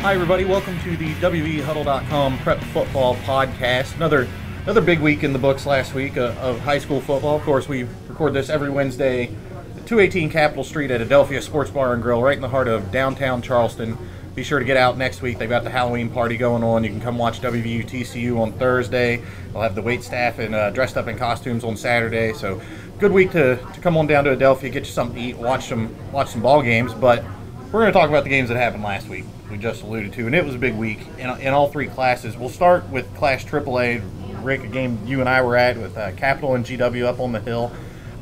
Hi, everybody. Welcome to the WVHuddle.com Prep Football Podcast. Another big week in the books last week of high school football. Of course, we record this every Wednesday at 218 Capitol Street at Adelphia Sports Bar and Grill, right in the heart of downtown Charleston. Be sure to get out next week. They've got the Halloween party going on. You can come watch WVU TCU on Thursday. They'll have the wait staff and dressed up in costumes on Saturday. So, good week to come on down to Adelphia, get you something to eat, watch some ball games. But we're going to talk about the games that happened last week. We just alluded to, and it was a big week in all three classes. We'll start with Class AAA. Rick, a game you and I were at with Capital and GW up on the hill.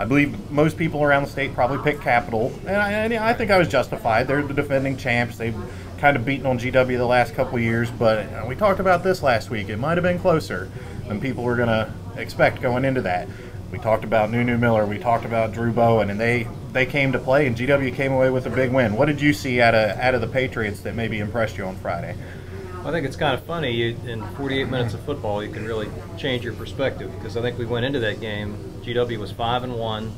I believe most people around the state probably picked Capital, and I think I was justified. They're the defending champs. They've kind of beaten on GW the last couple of years, but we talked about this last week. It might have been closer than people were going to expect going into that. We talked about Nunu Miller. We talked about Drew Bowen, and they came to play, and GW came away with a big win. What did you see out of the Patriots that maybe impressed you on Friday? I think it's kind of funny. In 48 minutes of football, you can really change your perspective, because I think we went into that game, GW was 5-1,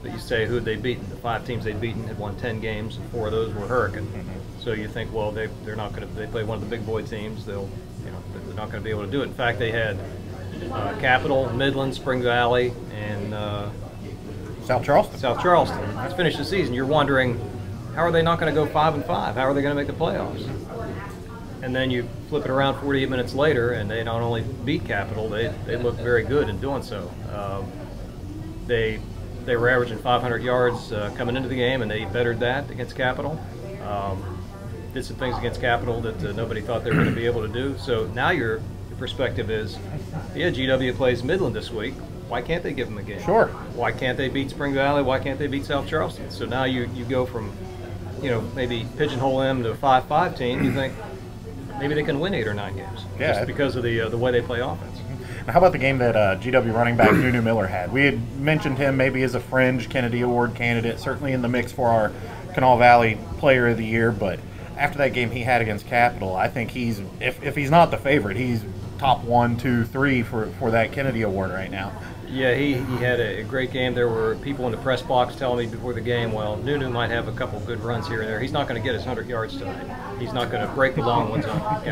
but you say who had they beaten? The 5 teams they'd beaten had won 10 games, and 4 of those were Hurricane. Mm-hmm. So you think, well, they're not going to. They play one of the big boy teams. They're not going to be able to do it. In fact, they had Capital, Midland, Spring Valley, and South Charleston. To finish the season, you're wondering, how are they not going to go 5-5? How are they going to make the playoffs? And then you flip it around 48 minutes later, and they not only beat Capital, they look very good in doing so. They were averaging 500 yards coming into the game, and they bettered that against Capital. Did some things against Capital that nobody thought they were going to be able to do. So now your perspective is, yeah, GW plays Midland this week. Why can't they give them a game? Sure. Why can't they beat Spring Valley? Why can't they beat South Charleston? So now you go from, maybe pigeonhole them to a 5-5 team. You think maybe they can win 8 or 9 games, just because of the way they play offense. Now, how about the game that GW running back Nunu Miller had? We had mentioned him maybe as a fringe Kennedy Award candidate, certainly in the mix for our Kanawha Valley Player of the Year, but after that game he had against Capital, I think he's, if he's not the favorite, he's top 1, 2, 3 for that Kennedy Award right now. Yeah, he had a great game. There were people in the press box telling me before the game, well, Nunu might have a couple good runs here and there. He's not going to get his 100 yards tonight. He's not going to break the long ones up.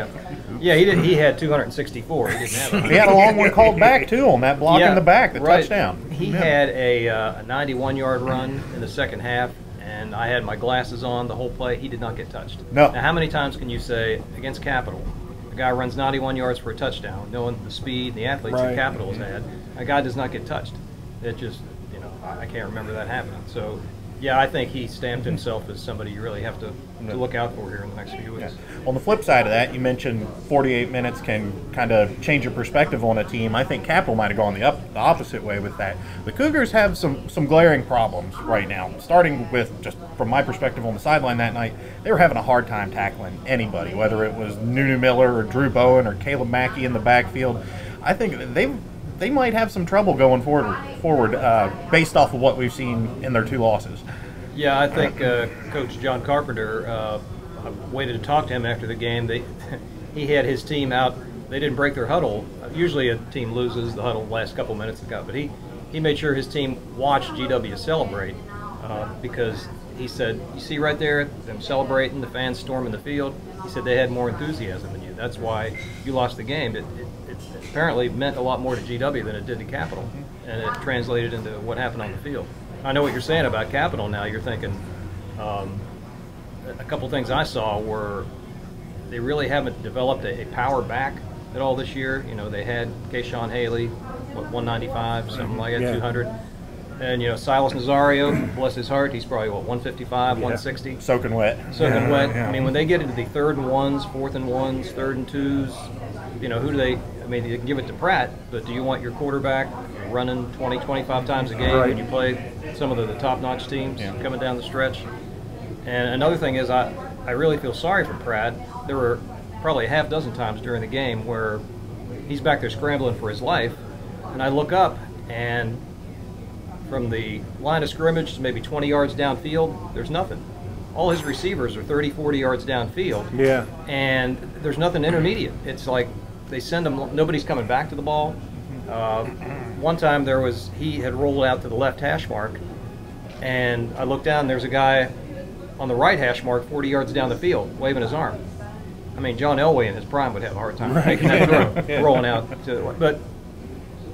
Yeah, he did. He had 264. He didn't have it. He had a long one called back, too, on that block in the back, the touchdown. He had a 91-yard run in the second half, and I had my glasses on the whole play. He did not get touched. No. Now, how many times can you say against Capital, a guy runs 91 yards for a touchdown, knowing the speed and the athletes that Capital has had, a guy does not get touched? It just, I can't remember that happening. So, yeah, I think he stamped himself as somebody you really have to look out for here in the next few weeks. On the flip side of that, you mentioned 48 minutes can kind of change your perspective on a team. I think Capital might have gone the opposite way with that. The Cougars have some glaring problems right now, starting with, just from my perspective on the sideline that night, they were having a hard time tackling anybody, whether it was Nunu Miller or Drew Bowen or Caleb Mackey in the backfield. I think they might have some trouble going forward based off of what we've seen in their 2 losses. Yeah, I think Coach John Carpenter, I waited to talk to him after the game. He had his team out. They didn't break their huddle. Usually a team loses the huddle the last couple minutes, but he made sure his team watched GW celebrate because he said, you see right there, them celebrating, the fans storming the field. He said they had more enthusiasm than you. That's why you lost the game. It apparently meant a lot more to GW than it did to Capital, and it translated into what happened on the field. I know what you're saying about Capital now. You're thinking a couple things I saw were they really haven't developed a power back at all this year. They had Kayshawn Haley, 195, something like that, 200. And, Silas Nazario, bless his heart, he's probably, 155, 160? Soaking wet. Wet. Yeah. I mean, when they get into the 3rd and 1s, 4th and 1s, 3rd and 2s, who do they – I mean, you can give it to Pratt, but do you want your quarterback running 20, 25 times a game when you play some of the top-notch teams coming down the stretch? And another thing is I really feel sorry for Pratt. There were probably a half dozen times during the game where he's back there scrambling for his life, and I look up, and from the line of scrimmage to maybe 20 yards downfield, there's nothing. All his receivers are 30, 40 yards downfield. Yeah. And there's nothing intermediate. It's like they send him, nobody's coming back to the ball. One time he had rolled out to the left hash mark, and I looked down, there's a guy on the right hash mark 40 yards down the field waving his arm. I mean, John Elway in his prime would have a hard time making that throw, rolling out to.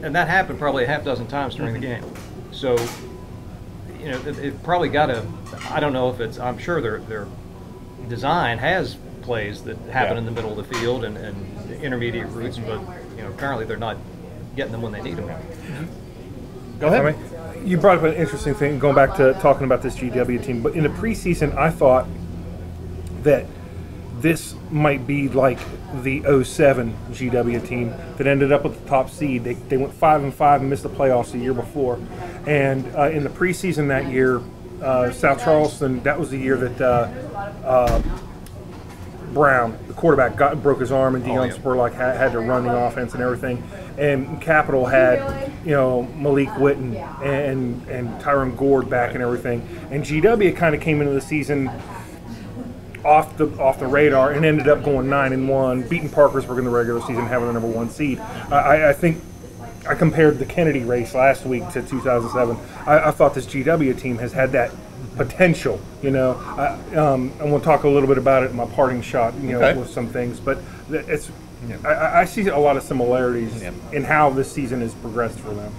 And that happened probably a half dozen times during the game. So, you know, it probably got to. I don't know if it's. I'm sure their design has plays that happen in the middle of the field and intermediate routes, but you know, apparently they're not getting them when they need them. Go ahead. I mean, you brought up an interesting thing, going back to talking about this GW team. But in the preseason, I thought that this might be like the 07 GW team that ended up with the top seed. They went 5-5 and missed the playoffs the year before. And in the preseason that year, South Charleston, that was the year that Brown, the quarterback, broke his arm, and Deion Spurlock had to run the offense and everything. And Capital had, you know, Malik Witten and Tyrone Gord back and everything. And GW kind of came into the season off the radar and ended up going 9-1, beating Parkersburg in the regular season, having the number 1 seed. I think I compared the Kennedy race last week to 2007. I thought this GW team has had that potential, you know. I want to talk a little bit about it in my parting shot, you know, with some things, but it's. I see a lot of similarities in how this season has progressed for them.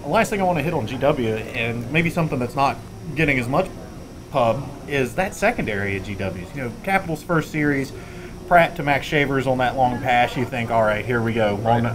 The last thing I want to hit on GW, and maybe something that's not getting as much pub, is that secondary at GW's. You know, Capital's first series, Pratt to Max Shavers on that long pass, you think, all right, here we go,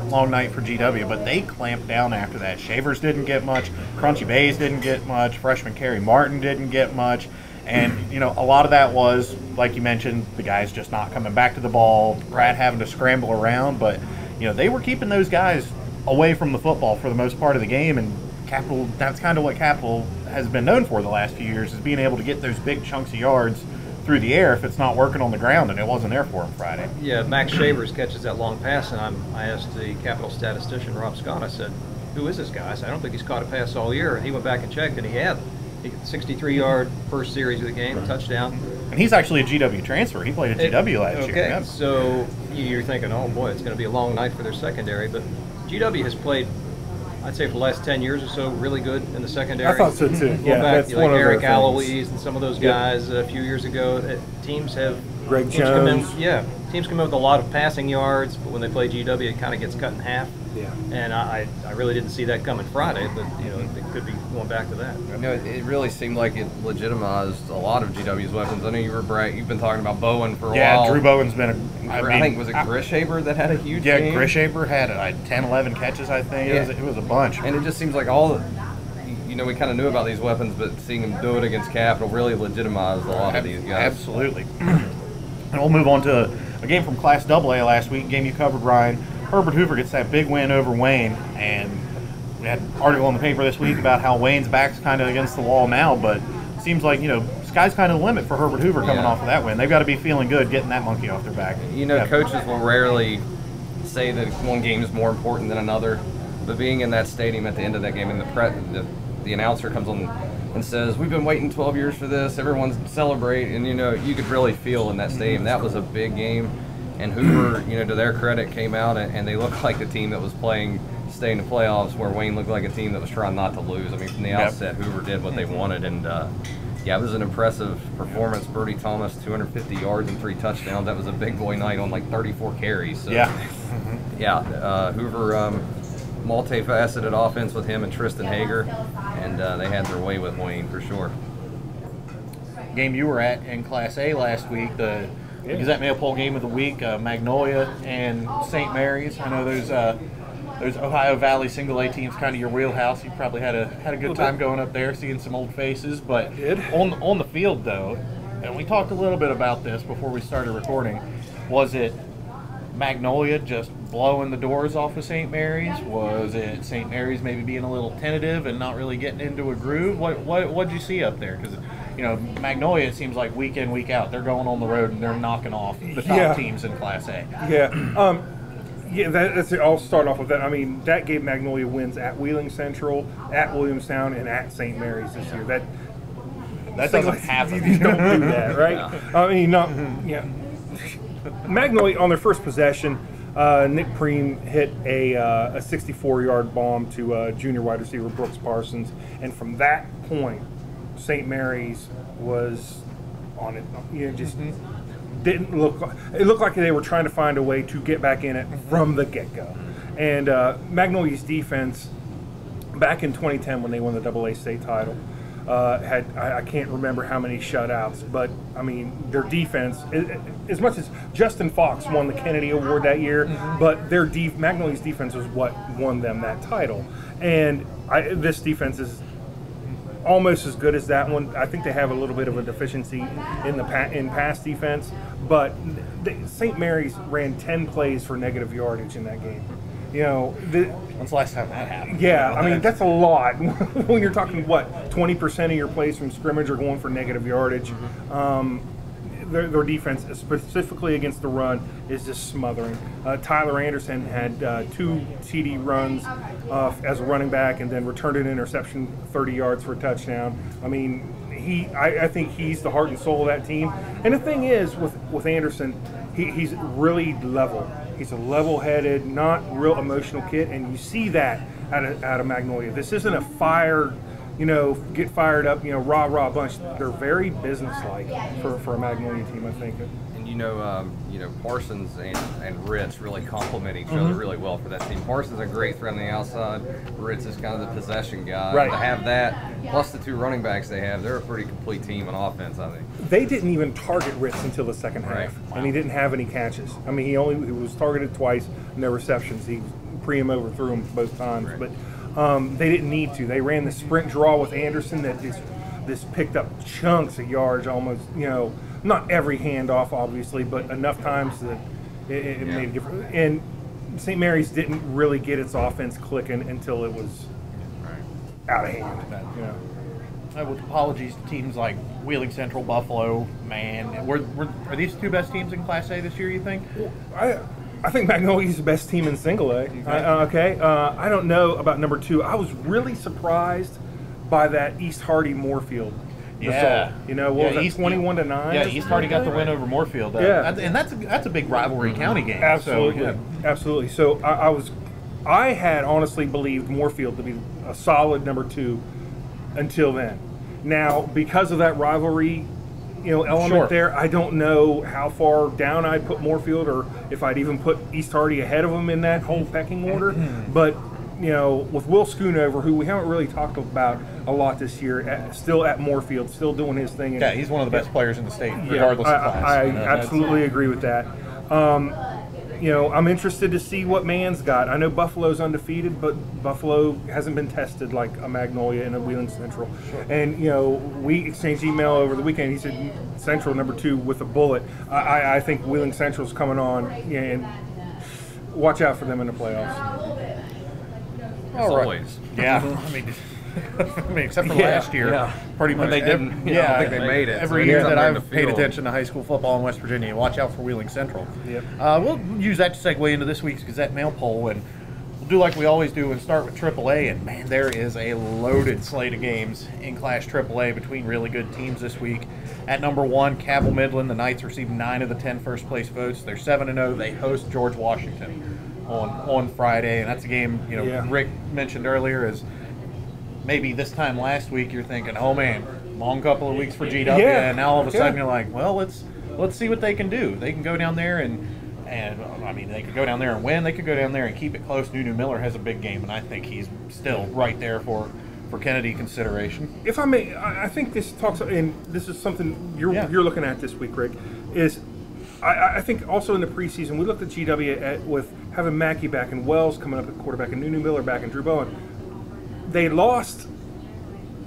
long night for GW, but they clamped down after that. Shavers didn't get much, Crunchy Bays didn't get much, freshman Kerry Martin didn't get much, and, you know, a lot of that was, like you mentioned, the guys just not coming back to the ball, Pratt having to scramble around, but, you know, they were keeping those guys away from the football for the most part of the game, and Capital, that's kind of what Capital has been known for the last few years, is being able to get those big chunks of yards through the air if it's not working on the ground, and it wasn't there for him Friday. Yeah, Max Shavers catches that long pass, and I asked the Capital statistician, Rob Scott, I said, who is this guy? I said, I don't think he's caught a pass all year, and he went back and checked, and he had. He got 63-yard first series of the game, touchdown. And he's actually a GW transfer. He played at GW last year. Okay, so you're thinking, oh boy, it's going to be a long night for their secondary, but GW has played, I'd say for the last 10 years or so, really good in the secondary. I thought so too. Back, that's like Eric Alloise and some of those guys a few years ago. Teams have Greg Jones. Teams come in with a lot of passing yards, but when they play GW, it kind of gets cut in half. Yeah. And I really didn't see that coming Friday, but you know, it could be going back to that. You know, it really seemed like it legitimized a lot of GW's weapons. I know you've been talking about Bowen for a while. Yeah, Drew Bowen's been I think, was it Grishaber that had a huge game? Yeah, Grishaber had 10, 11 catches, I think. Yeah. It was a bunch. And it just seems like you know, we kind of knew about these weapons, but seeing them do it against Capital really legitimized a lot of these guys. Absolutely. And we'll move on to a game from Class AA last week, game you covered, Ryan. Herbert Hoover gets that big win over Wayne, and we had an article in the paper this week about how Wayne's back's kind of against the wall now, but it seems like, you know, sky's kind of the limit for Herbert Hoover coming off of that win. They've got to be feeling good getting that monkey off their back. You know, coaches will rarely say that one game is more important than another, but being in that stadium at the end of that game, and the announcer comes on and says, we've been waiting 12 years for this, everyone's celebrating, and, you know, you could really feel in that stadium that was a big game. And Hoover, you know, to their credit, came out and they looked like the team that was playing, stay in the playoffs, where Wayne looked like a team that was trying not to lose. I mean, from the outset, Hoover did what they wanted, and yeah, it was an impressive performance. Birdie Thomas, 250 yards and 3 touchdowns. That was a big boy night on like 34 carries. So, Hoover, multifaceted offense with him and Tristan Hager, and they had their way with Wayne for sure. Game you were at in Class A last week, the Gazette Mail Poll game of the week, Magnolia and St. Mary's. I know those Ohio Valley single A teams, kind of your wheelhouse. You probably had a good time going up there, seeing some old faces. But on the field though, and we talked a little bit about this before we started recording, was it Magnolia just blowing the doors off of St. Mary's? Was it St. Mary's maybe being a little tentative and not really getting into a groove? What'd you see up there? Because, you know, Magnolia, it seems like week in, week out, they're going on the road and they're knocking off the top teams in Class A. I'll start off with that. I mean, that gave Magnolia wins at Wheeling Central, at Williamstown, and at St. Mary's this year. That doesn't happen. You don't do that, right? I mean, Magnolia, on their first possession, Nick Preem hit a 64-yard bomb to junior wide receiver Brooks Parsons, and from that point, St. Mary's was on it. You know, just didn't look. It looked like they were trying to find a way to get back in it from the get-go. And Magnolia's defense, back in 2010 when they won the AA state title, I can't remember how many shutouts, but I mean their defense. As much as Justin Fox won the Kennedy Award that year, but Magnolia's defense was what won them that title. And this defense is almost as good as that one. I think they have a little bit of a deficiency in pass defense, but St. Mary's ran 10 plays for negative yardage in that game. You know, when's the last time that happened? Yeah, I mean that's a lot. When you're talking 20% of your plays from scrimmage are going for negative yardage. Their defense, specifically against the run, is just smothering. Tyler Anderson had 2 TD runs as a running back, and then returned an interception 30 yards for a touchdown. I mean, I think he's the heart and soul of that team. And the thing is, with Anderson, he's really level. He's a level-headed, not real emotional kid, and you see that out of Magnolia. This isn't a get fired up, rah bunch. They're very businesslike for a Magnolia team, I think. And Parsons and Ritz really complement each other really well for that team. Parsons is a great threat on the outside. Ritz is kind of the possession guy. Right. To have that plus the 2 running backs they have, they're a pretty complete team on offense, I think. They didn't even target Ritz until the second half, and he didn't have any catches. I mean, he was targeted twice, no receptions. He him overthrew him both times, but. They didn't need to. They ran the sprint draw with Anderson that just picked up chunks of yards almost, not every handoff, obviously, but enough times that it made a difference. And St. Mary's didn't really get its offense clicking until it was out of hand. With apologies to teams like Wheeling Central, Buffalo, man. Are these 2 best teams in Class A this year, you think? I think Magnolia's the best team in Single A. I don't know about number 2. I was really surprised by that East Hardy Moorfield result. What was that, 21-9? Yeah, East Hardy got the win over Moorfield. And that's a big rivalry county game. Absolutely, absolutely. So I had honestly believed Moorfield to be a solid number 2 until then. Now, because of that rivalry, element there, I don't know how far down I'd put Moorfield, or if I'd even put East Hardy ahead of them in that whole pecking order. But with Will Schoonover, who we haven't really talked about a lot this year, still at Moorfield, still doing his thing. Yeah, he's one of the best players in the state, regardless of class. I absolutely agree with that. I'm interested to see what Man's got. I know Buffalo's undefeated, but Buffalo hasn't been tested like a Magnolia and a Wheeling Central. And, we exchanged email over the weekend. He said Central number 2 with a bullet. I think Wheeling Central's coming on, and watch out for them in the playoffs. Always. Yeah. I mean, except for last year, pretty much they didn't. I don't think they made it. Every year that I've paid attention to high school football in West Virginia, watch out for Wheeling Central. Yep. We'll use that to segue into this week's Gazette Mail Poll, and we'll do like we always do and start with AAA. And man, there is a loaded slate of games in Class AAA between really good teams this week. At number 1, Cabell Midland, the Knights received 9 of the 10 first place votes. They're 7-0. They host George Washington on Friday, and that's a game Rick mentioned earlier is. Maybe this time last week you're thinking, oh man, long couple of weeks for GW, and now all of a sudden you're like, well, let's see what they can do. They can go down there and I mean they could go down there and win. They could go down there and keep it close. Nunu Miller has a big game, and I think he's still right there for Kennedy consideration. If I may, I think this talks, and this is something you're looking at this week, Rick, is I think also in the preseason we looked at GW with having Mackey back and Wells coming up at quarterback and Nunu Miller back and Drew Bowen. They lost,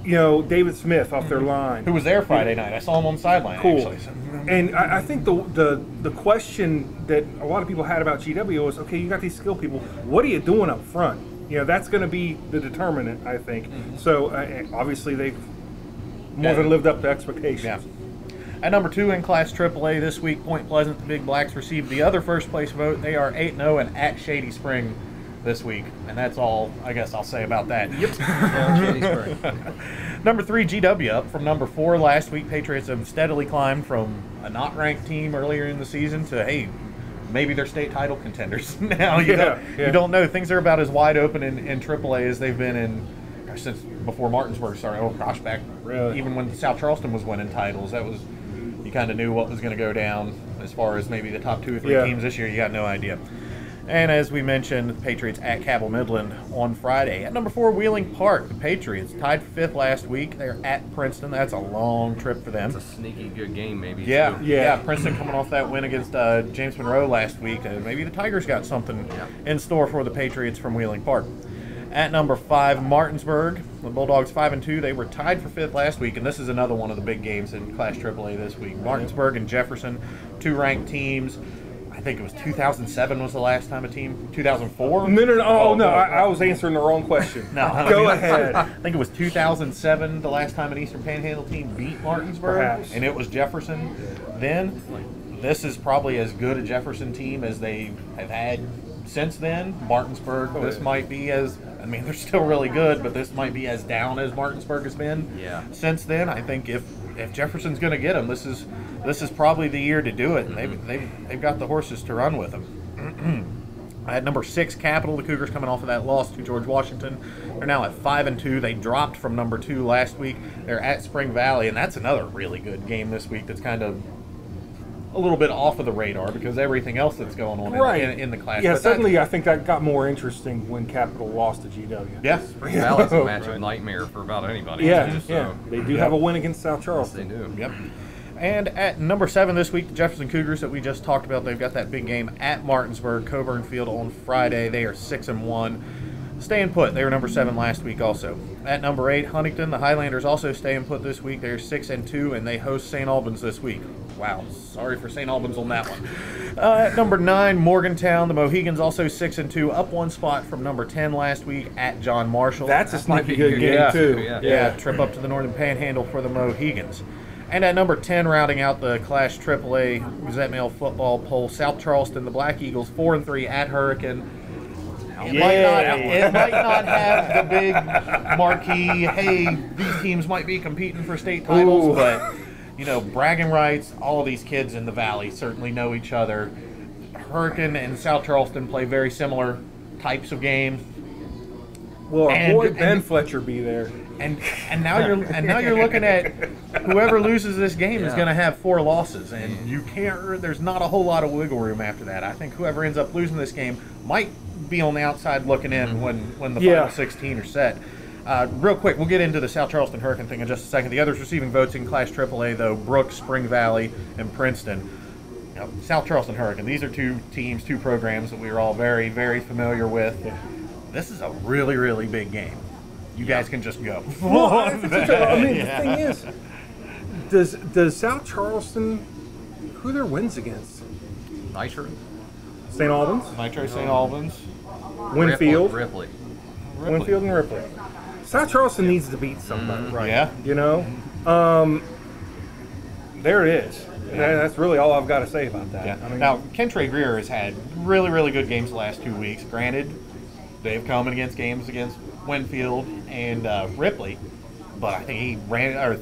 David Smith off their line, who was there Friday night. I saw him on the sideline. Cool. Actually. And I think the question that a lot of people had about GW was, okay, you got these skill people. What are you doing up front? That's going to be the determinant, I think. So obviously they've more than lived up to expectations. Yeah. At number 2 in Class AAA this week, Point Pleasant, the Big Blacks received the other first place vote. They are 8-0 and at Shady Spring this week, and that's all I guess I'll say about that. Number 3, GW up from number 4 last week. Patriots have steadily climbed from a not ranked team earlier in the season to maybe they're state title contenders now. You don't know. Things are about as wide open in AAA as they've been since before Martinsburg started. Oh gosh, back even when South Charleston was winning titles, that was you kind of knew what was going to go down. As far as maybe the top 2 or 3 Yeah. teams this year, you got no idea. And as we mentioned, the Patriots at Cabell Midland on Friday. At number 4, Wheeling Park. The Patriots tied for 5th last week. They're at Princeton. That's a long trip for them. It's a sneaky good game, maybe. Yeah, too. yeah. Princeton coming off that win against James Monroe last week. Maybe the Tigers got something in store for the Patriots from Wheeling Park. At number 5, Martinsburg. The Bulldogs 5-2. They were tied for 5th last week, and this is another one of the big games in Class AAA this week. Martinsburg and Jefferson, 2 ranked teams. I think it was 2007 was the last time a team. 2004? No. Oh, no. I was answering the wrong question. No, Go ahead. I think it was 2007 the last time an Eastern Panhandle team beat Martinsburg, Perhaps. and it was Jefferson. Then this is probably as good a Jefferson team as they have had since then. Martinsburg, this might be as, I mean, they're still really good, but this might be as down as Martinsburg has been since then. I think if Jefferson's going to get them, this is probably the year to do it. And they've got the horses to run with them. At number 6, Capital, the Cougars coming off of that loss to George Washington. They're now at 5-2. They dropped from number 2 last week. They're at Spring Valley, and that's another really good game this week that's kind of a little bit off of the radar because everything else that's going on in the class. Yeah, But suddenly I think that got more interesting when Capital lost to GW. Yeah. Spring Valley's a matchup nightmare for about anybody. Yeah, too, so. yeah. They do have a win against South They Charleston. do. Yep. And at number 7 this week, the Jefferson Cougars that we just talked about, they've got that big game at Martinsburg, Coburn Field on Friday. They are 6-1. Staying put. They were number 7 last week also. At number 8, Huntington, the Highlanders also staying put this week. They're 6-2, and they host St. Albans this week. Wow, sorry for St. Albans on that one. At number 9, Morgantown, the Mohegans also 6-2, up 1 spot from number 10 last week at John Marshall. That's a sneaky good game, Yeah. too. Yeah, trip up to the Northern Panhandle for the Mohegans. And at number 10, rounding out the Class AAA Gazette Mail football poll, South Charleston, the Black Eagles, 4-3 at Hurricane. It might not have the big marquee, hey, these teams might be competing for state titles, but, you know, bragging rights, all of these kids in the Valley certainly know each other. Hurricane and South Charleston play very similar types of games. Will our And- boy and- Ben Fletcher be there? And now you're looking at whoever loses this game is going to have 4 losses, and you can't. There's not a whole lot of wiggle room after that. I think whoever ends up losing this game might be on the outside looking in when the final 16 are set. Real quick, we'll get into the South Charleston Hurricane thing in just a second. The others receiving votes in Class AAA though: Brooks, Spring Valley, and Princeton. You know, South Charleston Hurricane. These are 2 teams, 2 programs that we are all very, very familiar with. This is a really, really big game. You guys can just go. I mean, the thing is, does South Charleston, who their wins against? Nitro? St. Albans, Nitro St. Albans. Winfield, Ripley. Winfield, and Ripley. South Charleston needs to beat somebody, right? Yeah. You know, there it is. That's really all I've got to say about that. Yeah. I mean, Now, Kentrey Greer has had really, really good games the last 2 weeks. Granted, they've come in against games against Winfield and Ripley, but I think he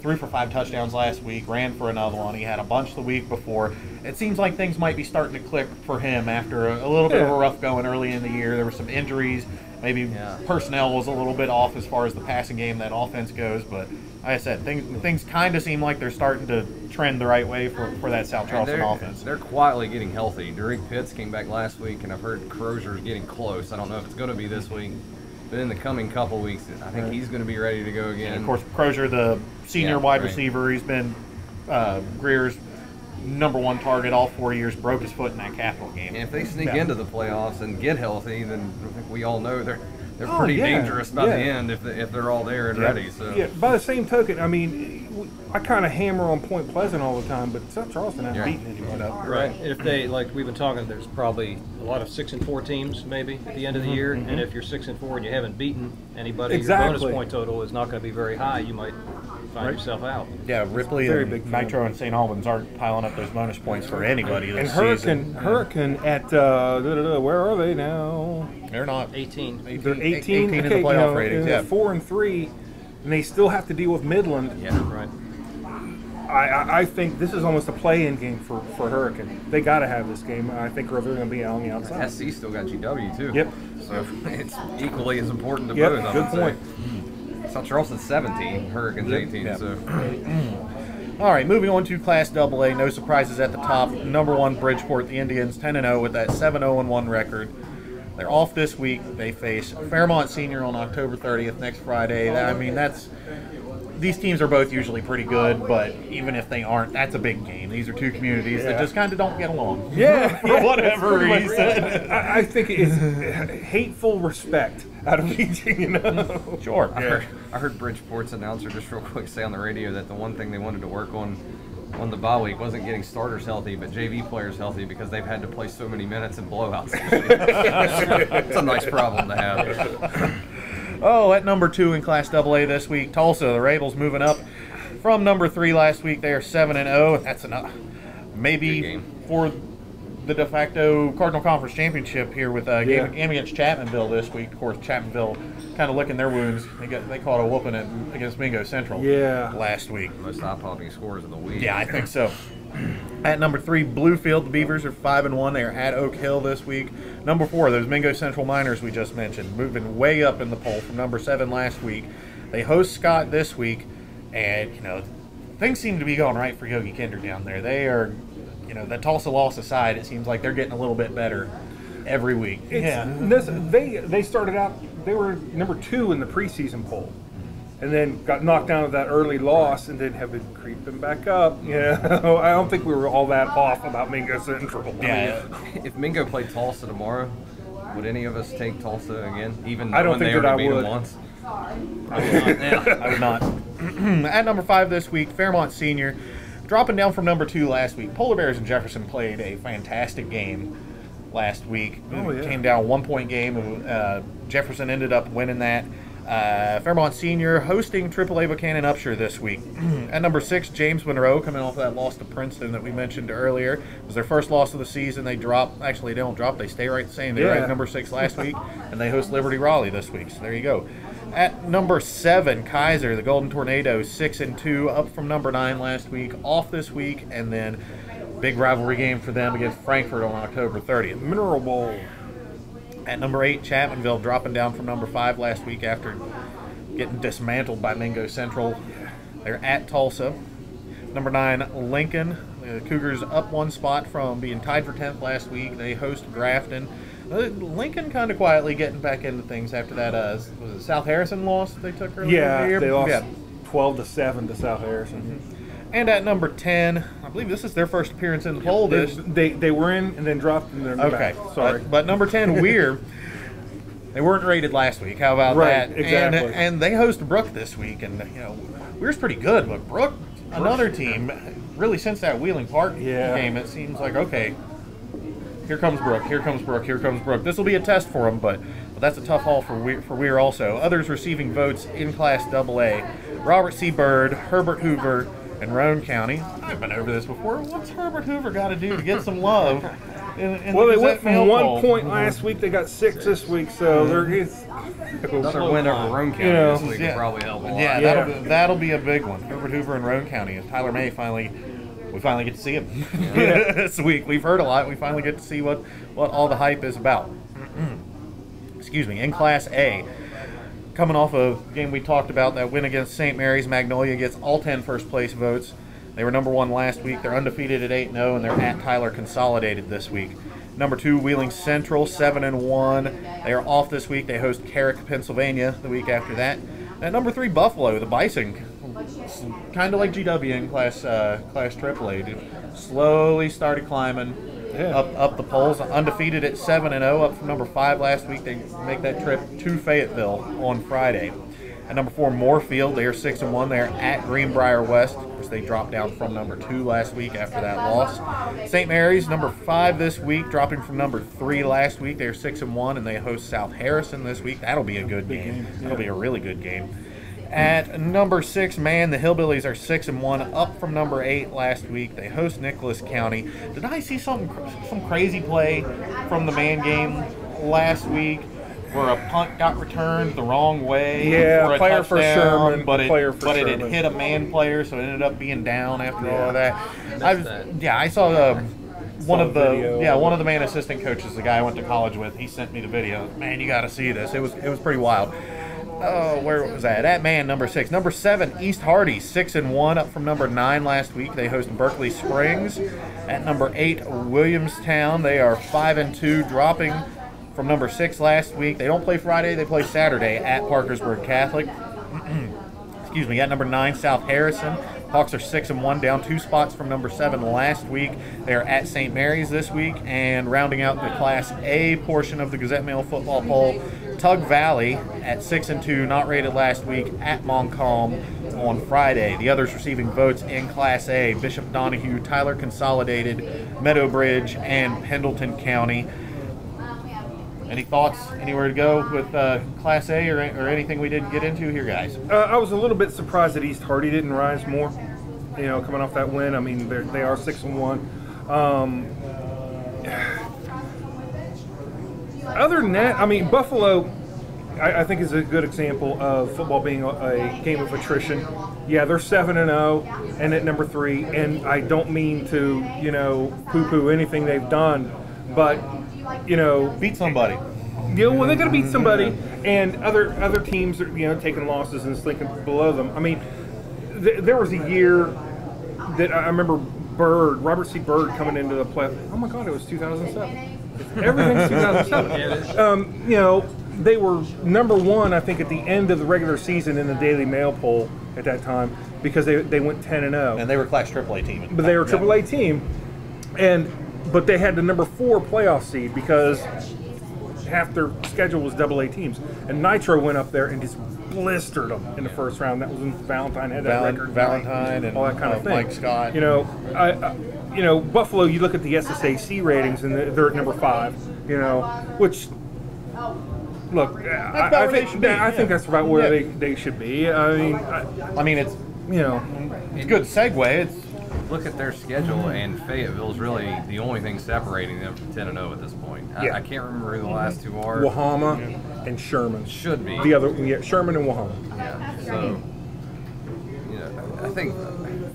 threw for 5 touchdowns last week, ran for another one. He had a bunch the week before. It seems like things might be starting to click for him after a little bit of a rough going early in the year. There were some injuries. Maybe personnel was a little bit off as far as the passing game, that offense goes, but like I said, things kind of seem like they're starting to trend the right way for that South Charleston offense. They're quietly getting healthy. Derek Pitts came back last week, and I've heard Crozier's getting close. I don't know if it's going to be this week, but in the coming couple weeks, I think he's going to be ready to go again. And of course, Crozier, the senior wide receiver, he's been Greer's #1 target all 4 years, broke his foot in that Capital game. And if they sneak into the playoffs and get healthy, then I think we all know they're pretty dangerous by the end if they're all there and ready. So by the same token, I mean, I kind of hammer on Point Pleasant all the time, but South Charleston hasn't beaten anybody. Right. If they, like we've been talking, there's probably a lot of 6-4 teams maybe at the end of the year, and if you're 6-4 and you haven't beaten anybody, your bonus point total is not going to be very high. You might find yourself out. Yeah, Ripley and big Nitro and St. Albans aren't piling up those bonus points for anybody this season. Hurricane at where are they now? They're not 18. They're 18 in the playoff ratings. They're 4-3, and they still have to deal with Midland. Yeah, right. I think this is almost a play-in game for Hurricane. They got to have this game. I think they're going to be on the outside. SC still got GW too. Yep. So it's equally as important to Good both. I would point. say. South Charleston's 17, Hurricane's 18. Yep. So All right, moving on to Class AA. No surprises at the top. Number 1, Bridgeport, the Indians, 10-0 with that 7-0-1 record. They're off this week. They face Fairmont Senior on October 30th, next Friday. I mean, these teams are both usually pretty good, but even if they aren't, that's a big game. These are two communities that just kind of don't get along. Yeah. For whatever reason. I think it is hateful respect out of each, Sure. I heard Bridgeport's announcer just real quick say on the radio that the one thing they wanted to work on the bye week wasn't getting starters healthy, but JV players healthy because they've had to play so many minutes in blowouts. It's a nice problem to have. Oh, at number 2 in Class AA this week, Tulsa. The Rabels moving up from number 3 last week. They are 7-0. That's enough. Maybe for the de facto Cardinal Conference Championship here with game against Chapmanville this week. Of course, Chapmanville kind of licking their wounds. They caught a whooping against Mingo Central last week. Most eye-popping scores of the week. Yeah, I think so. At number 3, Bluefield. The Beavers are 5-1. They are at Oak Hill this week. Number 4, those Mingo Central Miners we just mentioned, moving way up in the poll from number 7 last week. They host Scott this week, and things seem to be going right for Yogi Kinder down there. They are, the Tulsa loss aside, it seems like they're getting a little bit better every week. They started out. They were number 2 in the preseason poll, and then got knocked down with that early loss, and then have been creeping back up. I don't think we were all that off about Mingo Central. Yeah. If Mingo played Tulsa tomorrow, would any of us take Tulsa again? Even I don't when think they that already I beat would. them once? I would not. At number 5 this week, Fairmont Senior, dropping down from number 2 last week. Polar Bears and Jefferson played a fantastic game last week. Came down 1-point game, and Jefferson ended up winning that. Fairmont Senior hosting AAA Buchanan Upshur this week. At number 6, James Monroe, coming off that loss to Princeton that we mentioned earlier. It was their first loss of the season. They drop. Actually, they don't drop. They stay right the same. They were at number 6 last week, and they host Liberty Raleigh this week. So there you go. At number 7, Kaiser, the Golden Tornadoes, 6-2, up from number 9 last week, off this week, and then big rivalry game for them against Frankfort on October 30th. Mineral Bowl. At number 8, Chapmanville, dropping down from number 5 last week after getting dismantled by Mingo Central. They're at Tulsa. Number 9, Lincoln. The Cougars up 1 spot from being tied for 10th last week. They host Grafton. Lincoln kind of quietly getting back into things after that. Was it South Harrison loss they took earlier in the year? They lost 12-7 to South Harrison. And at number 10, I believe this is their first appearance in the poll. They were in and then dropped and then back. Sorry. But number 10, Weir, they weren't rated last week. How about that? Exactly. And they host Brook this week. And, Weir's pretty good, but Brook, another team, really since that Wheeling Park game, it seems like, okay, here comes Brook, here comes Brook, here comes Brook. This will be a test for them, but that's a tough haul for Weir also. Others receiving votes in Class AA, Robert C. Byrd, Herbert Hoover, and Roane County. I've been over this before. What's Herbert Hoover got to do to get some love? Well, they went from 1 point last week. They got 6 this week, so another win over Roane County this week will probably help a lot. Yeah, that'll be a big one. Herbert Hoover and Roane County. As Tyler May we finally get to see him this week. We've heard a lot. We finally get to see what all the hype is about. Excuse me. In Class A, coming off a game we talked about, that win against St. Mary's, Magnolia gets all 10 first-place votes. They were number 1 last week. They're undefeated at 8-0, and they're at Tyler Consolidated this week. Number 2, Wheeling Central, 7-1. They are off this week. They host Carrick, Pennsylvania, the week after that. At number 3, Buffalo, the Bison, kind of like GW in Class AAA, slowly started climbing up the polls. Undefeated at 7-0, up from number 5 last week. They make that trip to Fayetteville on Friday. At number 4, Moorfield, they are 6-1. They are at Greenbrier West, which they dropped down from number 2 last week after that loss. St. Mary's, number 5 this week, dropping from number 3 last week. They are 6-1, and they host South Harrison this week. That'll be a good game. That'll be a really good game. At number 6, the Hillbillies are 6-1, up from number 8 last week. They host Nicholas County. Did I see some crazy play from the man game last week where a punt got returned the wrong way for a player touchdown, for Sherman, but it Sherman. had hit a man player, so it ended up being down after all of that. I saw one of the man assistant coaches, the guy I went to college with. He sent me the video. Man, you got to see this. It was pretty wild. Oh, where was that? At Man, number 6. Number 7, East Hardy, 6-1, up from number 9 last week. They host Berkeley Springs. At number 8, Williamstown, they are 5-2, dropping from number 6 last week. They don't play Friday, they play Saturday at Parkersburg Catholic. Excuse me. At number 9, South Harrison. Hawks are 6-1, down 2 spots from number 7 last week. They are at St. Mary's this week, and rounding out the Class A portion of the Gazette Mail football poll, Tug Valley at 6-2, not rated last week, at Montcalm on Friday. The others receiving votes in Class A: Bishop Donahue, Tyler Consolidated, Meadowbridge, and Pendleton County. Any thoughts? Anywhere to go with Class A or anything we didn't get into here, guys? I was a little bit surprised that East Hardy didn't rise more. You know, coming off that win. I mean, they are 6-1. Other than that, I mean, Buffalo, I think is a good example of football being a game of attrition. Yeah, they're 7-0 and at number 3, and I don't mean to, you know, poo-poo anything they've done, but you know, beat somebody. Yeah, well, they got to beat somebody, and other teams are, you know, taking losses and slinking below them. I mean, there was a year that I remember Robert C. Byrd coming into the play. Oh my God, it was 2007. Everything's 2007. You know, they were number 1, I think, at the end of the regular season in the Daily Mail poll at that time because they went 10-0. And they were Class AAA team. But they were a AAA team, but they had the number 4 playoff seed because half their schedule was AA teams. And Nitro went up there and just blistered them in the first round. That was when Valentine had that record. Valentine and all that kind of thing. Mike Scott. You know, Buffalo, you look at the SSAC ratings and they're at number 5, you know, which, look, I think that's about where they should be. I mean, it's, you know, it's a good segue. It's, look at their schedule, and Fayetteville's really the only thing separating them from 10-0 at this point. Yeah. I can't remember who the last 2 are. Wahama and Sherman. Should be. The other, Sherman and Wahama. Yeah, so, you know, I think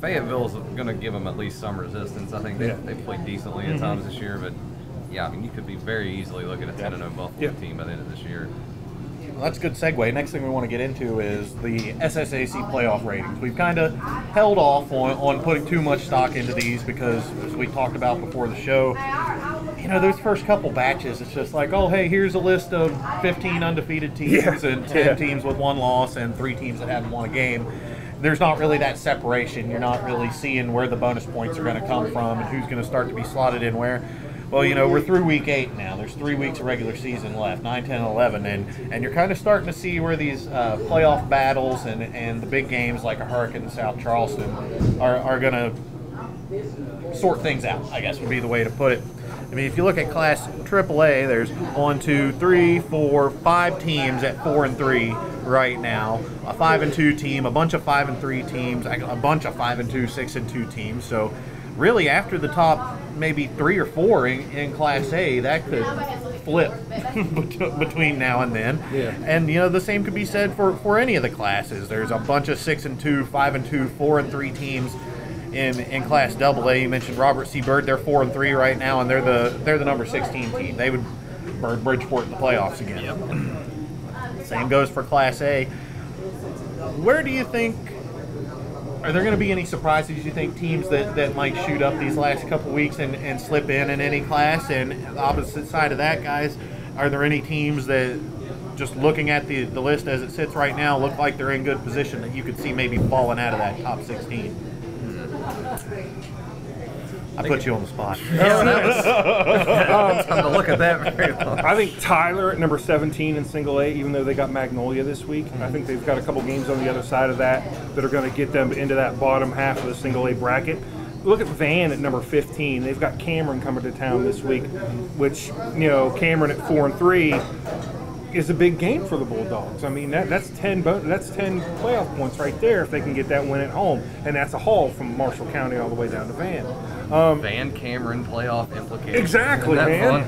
Fayetteville's going to give them at least some resistance. I think they played decently at times this year, but, yeah, I mean, you could be very easily looking at a 10-0 Buffalo team by the end of this year. Well, that's a good segue. Next thing we want to get into is the SSAC playoff ratings. We've kind of held off on putting too much stock into these because, as we talked about before the show, you know, those first couple batches, it's just like, oh, hey, here's a list of 15 undefeated teams and 10 teams with 1 loss and 3 teams that haven't won a game. There's not really that separation. You're not really seeing where the bonus points are going to come from and who's going to start to be slotted in where. Well, you know, we're through week 8 now. There's 3 weeks of regular season left, 9, 10, 11, and you're kind of starting to see where these playoff battles and the big games like a Hurricane in South Charleston are going to sort things out, I guess would be the way to put it. I mean, if you look at Class AAA, there's 1, 2, 3, 4, 5 teams at 4-3 right now. A 5-2 team, a bunch of 5-3 teams, a bunch of 5-2, 6-2 teams. So really, after the top maybe 3 or 4 in Class A, that could flip between now and then. Yeah. And, you know, the same could be said for any of the classes. There's a bunch of 6-2, 5-2, 4-3 teams in Class AA. You mentioned Robert C. Byrd. They're 4-3 right now, and they're the number 16 team. They would burn Bridgeport in the playoffs again. Yep. Same goes for Class A. Where do you think? Are there going to be any surprises, you think, teams that might shoot up these last couple weeks and slip in any class? And the opposite side of that, guys, are there any teams that, just looking at the list as it sits right now, look like they're in good position that you could see maybe falling out of that top 16? I put you on the spot. I was going to look at that very long. I think Tyler at number 17 in Single A, even though they got Magnolia this week, I think they've got a couple games on the other side of that are going to get them into that bottom half of the Single A bracket. Look at Van at number 15. They've got Cameron coming to town this week, which, you know, Cameron at 4-3 is a big game for the Bulldogs. I mean, that's 10 playoff points right there if they can get that win at home, and that's a haul from Marshall County all the way down to Van. Van Cameron playoff implications. Exactly, man.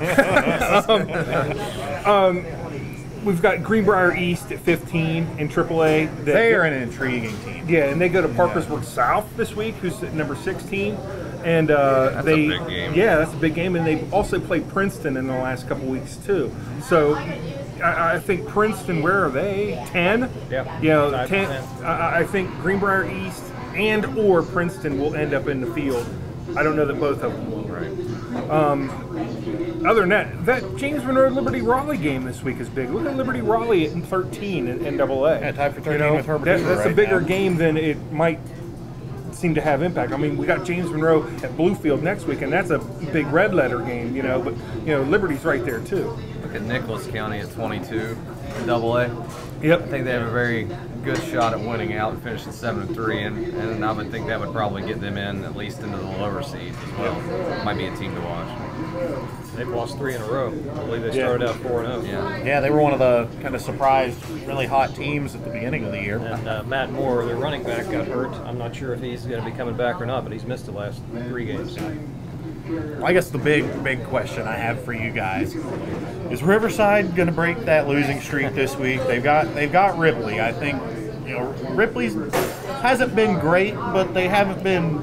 We've got Greenbrier East at 15 in AAA. They're an intriguing team. Yeah, and they go to Parkersburg South this week, who's at number 16. And that's a big game. Yeah, that's a big game. And they've also played Princeton in the last couple weeks, too. So I think Princeton, where are they? 10? Yeah. You know, 5 to 10. 10. I think Greenbrier East and or Princeton will end up in the field. I don't know that both of them will. Right. Other than that James Monroe Liberty Raleigh game this week is big. Look at Liberty Raleigh at 13 in NAA. Yeah, tied for 13 with Herbert Hoover That's a right bigger now. game than it might seem to have impact. I mean, we got James Monroe at Bluefield next week, and that's a big red letter game, but Liberty's right there too. Look at Nicholas County at 22 in AA. Yep. I think they have a very good shot at winning out and finishing 7-3, and I would think that would probably get them in at least into the lower seeds as well. Might be a team to watch. They've lost 3 in a row. I believe they started out 4-0. Yeah. Yeah, they were one of the kind of surprised, really hot teams at the beginning of the year. And Matt Moore, their running back, got hurt. I'm not sure if he's going to be coming back or not, but he's missed the last 3 games. I guess the big question I have for you guys is Riverside going to break that losing streak this week? They've got Ripley. I think Ripley's hasn't been great, but they haven't been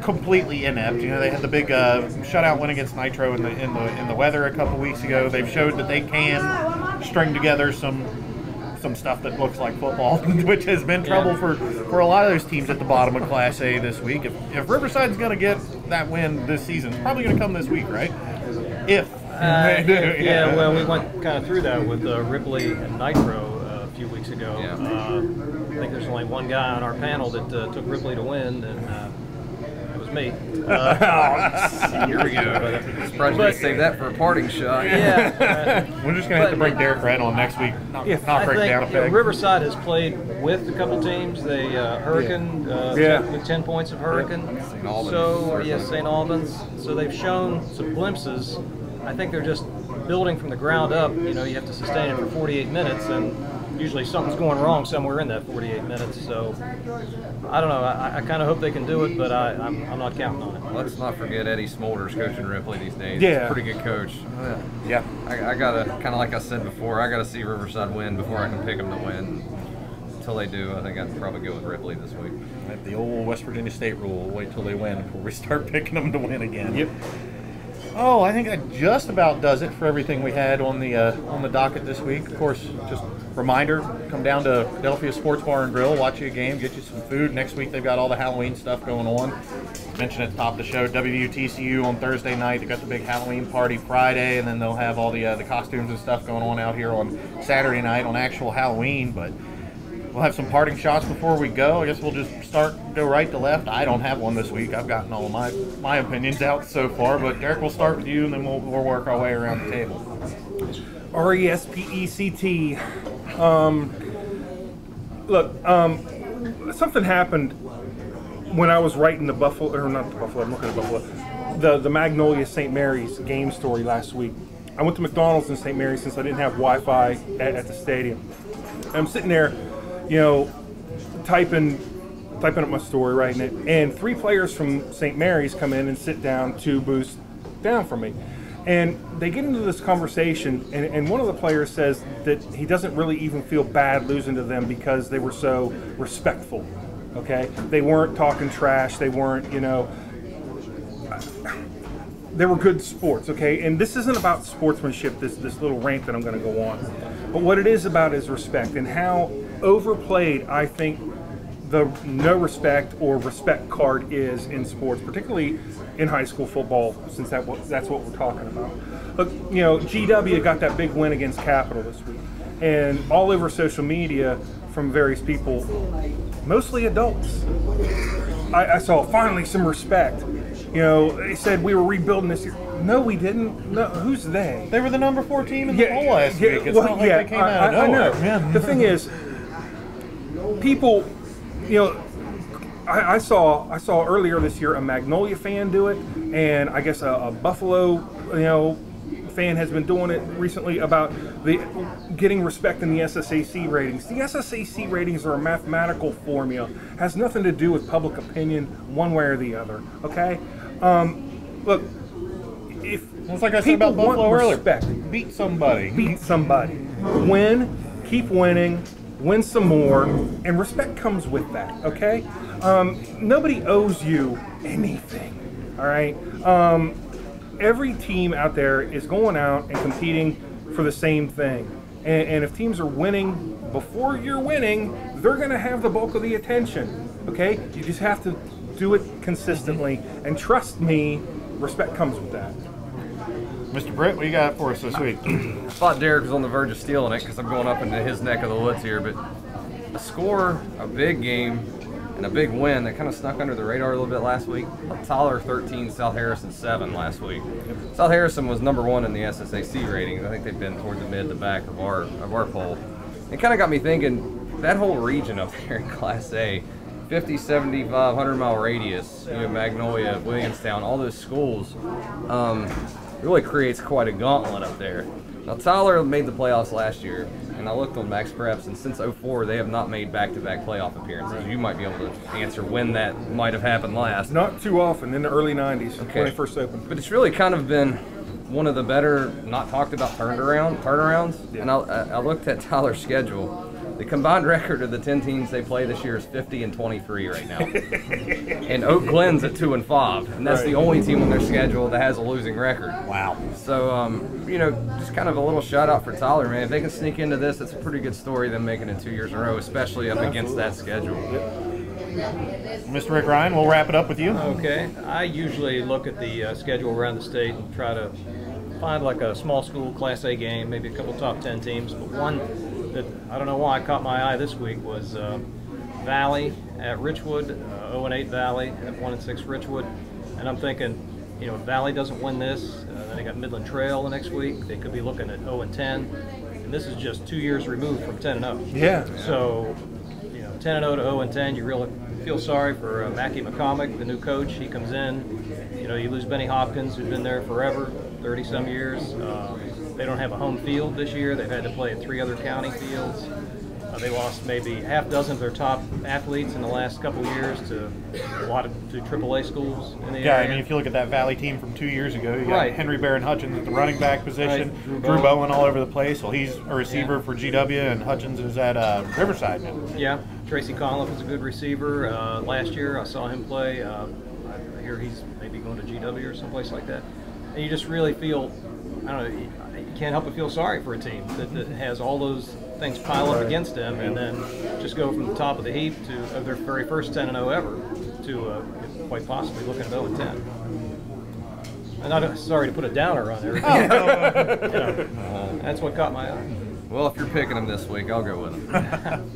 completely inept. They had the big shutout win against Nitro in the weather a couple weeks ago. They've showed that they can string together some stuff that looks like football, which has been trouble for a lot of those teams at the bottom of Class A this week. If Riverside's going to get that win this season, it's probably going to come this week, right? If they do. Yeah, well, we went kind of through that with Ripley and Nitro a few weeks ago. Yeah. I think there's only one guy on our panel that took Ripley to win, and it was me. Here we go. Surprised you saved that for a parting shot. Yeah. We're just going to have to bring Derek Red on next week. Not break down a peg. Riverside has played with a couple teams. They Hurricane with 10 points of Hurricane. St. Albans. So St. Albans. So they've shown some glimpses. I think they're just building from the ground up. You have to sustain it for 48 minutes, and usually something's going wrong somewhere in that 48 minutes. So I don't know. I kind of hope they can do it, but I'm not counting on it. Let's not forget Eddie Smolders coaching Ripley these days. Yeah. He's a pretty good coach. Yeah. I gotta, kind of like I said before, I gotta see Riverside win before I can pick them to win. Until they do, I think I'd probably go with Ripley this week. Like the old West Virginia State rule, wait till they win before we start picking them to win again. Yep. Oh, I think that just about does it for everything we had on the docket this week. Of course, just reminder, come down to Adelphia Sports Bar and Grill, watch you a game, get you some food. Next week they've got all the Halloween stuff going on. Mentioned at the top of the show, WUTCU on Thursday night. They got the big Halloween party Friday, and then they'll have all the costumes and stuff going on out here on Saturday night on actual Halloween. But we'll have some parting shots before we go. I guess we'll just go right to left. I don't have one this week. I've gotten all of my opinions out so far. But Derek, we'll start with you, and then we'll work our way around the table. RESPECT. Look, something happened when I was writing the Buffalo, or not the Buffalo, I'm looking at Buffalo, the Magnolia St. Mary's game story last week. I went to McDonald's in St. Mary's since I didn't have Wi-Fi at the stadium. I'm sitting there, typing up my story, writing it, and 3 players from St. Mary's come in and sit down 2 booths down from me. And they get into this conversation, and one of the players says that he doesn't really even feel bad losing to them because they were so respectful, okay? They weren't talking trash, they weren't, they were good sports, okay? And this isn't about sportsmanship, this little rant that I'm going to go on. But what it is about is respect, and how overplayed I think the no respect or respect card is in sports, particularly in high school football, since that's what we're talking about. Look, GW got that big win against Capital this week, and all over social media from various people, mostly adults, I saw finally some respect. They said we were rebuilding this year. No, we didn't. No, who's they? They were the number 4 team in the poll last week. It's not like they came out of nowhere. I know. The thing is, people, I saw earlier this year a Magnolia fan do it, and I guess a Buffalo, fan has been doing it recently about the getting respect in the SSAC ratings. The SSAC ratings are a mathematical formula. Has nothing to do with public opinion one way or the other. Okay, look, if it's like I said about Buffalo earlier, beat somebody, win, keep winning, win some more, and respect comes with that. Okay, nobody owes you anything. All right. Every team out there is going out and competing for the same thing. And if teams are winning before you're winning, they're going to have the bulk of the attention. Okay? You just have to do it consistently. And trust me, respect comes with that. Mr. Britt, what you got for us this week? I thought Derek was on the verge of stealing it because I'm going up into his neck of the woods here, but a score, a big game, and a big win that kind of snuck under the radar a little bit last week. Tyler 13, South Harrison 7 last week. South Harrison was #1 in the SSAC ratings. I think they've been toward the mid to back of our poll. It kind of got me thinking, that whole region up there in Class A, 50, 75, 100-mile radius, Magnolia, Williamstown, all those schools, really creates quite a gauntlet up there. Now, Tyler made the playoffs last year, and I looked on Max Preps, and since '04, they have not made back-to-back playoff appearances. You might be able to answer when that might have happened last. Not too often, in the early 90s, when it first opened. But it's really kind of been one of the better, not talked about turnarounds. Yeah. And I looked at Tyler's schedule. The combined record of the 10 teams they play this year is 50-23 right now. And Oak Glen's at 2-5, and that's the only team on their schedule that has a losing record. Wow. So, just kind of a little shout out for Tyler, man. If they can sneak into this, it's a pretty good story, them making it 2 years in a row, especially up against that schedule. Mr. Rick Ryan, we'll wrap it up with you. Okay. I usually look at the schedule around the state and try to find like a small school Class A game, maybe a couple top 10 teams, but one that I don't know why caught my eye this week was Valley at Richwood, 0-8 Valley at 1-6 Richwood, and I'm thinking, if Valley doesn't win this, then they got Midland Trail the next week. They could be looking at 0-10, and this is just 2 years removed from 10-0. Yeah. So, 10-0 to 0-10, you really feel sorry for Mackie McCormick, the new coach. He comes in, you lose Benny Hopkins, who's been there forever, 30-some years. They don't have a home field this year. They've had to play at 3 other county fields. They lost maybe half dozen of their top athletes in the last couple of years to AAA schools in the area. I mean, if you look at that Valley team from 2 years ago, you got Henry Barron Hutchins at the running back position, Drew Bowen all over the place. Well, he's a receiver for GW, and Hutchins is at Riverside now. Yeah, Tracy Conliffe is a good receiver. Last year I saw him play. I hear he's maybe going to GW or someplace like that. And you just really feel, I don't know, you can't help but feel sorry for a team that has all those things pile up against them, and then just go from the top of the heap to their very first 10-0 ever to quite possibly looking at 0-10. And I'm sorry to put a downer on everything. That's what caught my eye. Well, if you're picking them this week, I'll go with them.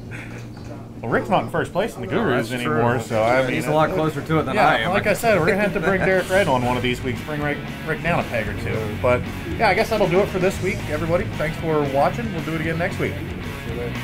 Well, Rick's not in first place in the Gurus anymore, so I mean, he's a lot closer to it than I am. Like I said, we're gonna have to bring Derek Red on one of these weeks, bring Rick down a peg or two. But yeah, I guess that'll do it for this week, everybody. Thanks for watching. We'll do it again next week. See you later.